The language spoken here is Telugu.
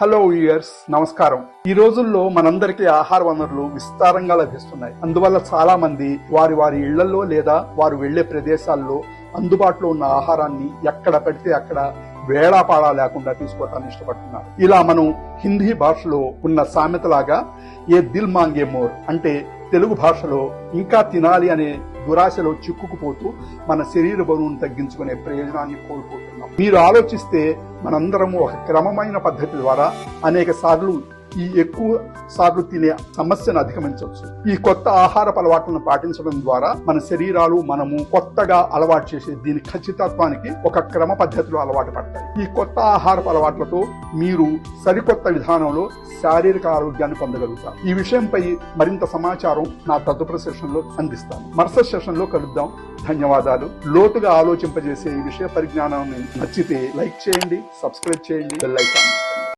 హలో వ్యూయర్స్, నమస్కారం. ఈ రోజుల్లో మనందరికీ ఆహార వనరులు విస్తారంగా లభిస్తున్నాయి. అందువల్ల చాలా మంది వారి వారి ఇళ్లలో లేదా వారు వెళ్లే ప్రదేశాల్లో అందుబాటులో ఉన్న ఆహారాన్ని ఎక్కడ పడితే అక్కడ వేళాపాడా లేకుండా తీసుకోవటాన్ని ఇష్టపడుతున్నారు. ఇలా మనం హిందీ భాషలో ఉన్న సామెతలాగా ఏ దిల్ మాంగే మోర్ అంటే తెలుగు భాషలో ఇంకా తినాలి అనే దురాశలో చిక్కుకుపోతూ మన శరీర బరువును తగ్గించుకునే ప్రయోజనాన్ని కోల్పోతున్నాం. మీరు ఆలోచిస్తే మనందరము ఒక క్రమమైన పద్ధతి ద్వారా అనేక సార్లు ఈ ఎక్కువ సార్లు తినే సమస్యను అధిగమించవచ్చు. ఈ కొత్త ఆహారపు అలవాట్లను పాటించడం ద్వారా మన శరీరాలు మనము కొత్తగా అలవాటు చేసే దీని ఖచ్చితత్వానికి ఒక క్రమ పద్ధతిలో అలవాటు పడతాయి. ఈ కొత్త ఆహారపు అలవాట్లతో మీరు సరికొత్త విధానంలో శారీరక ఆరోగ్యాన్ని పొందగలుగుతారు. ఈ విషయంపై మరింత సమాచారం నా తదుపరి సెషన్ లో అందిస్తాను. మరుసటి సెషన్ లో కలుద్దాం. ధన్యవాదాలు. లోతుగా ఆలోచింపజేసే ఈ విషయ పరిజ్ఞానాన్ని నచ్చితే లైక్ చేయండి, సబ్స్క్రైబ్ చేయండి, బెల్ ఐకాన్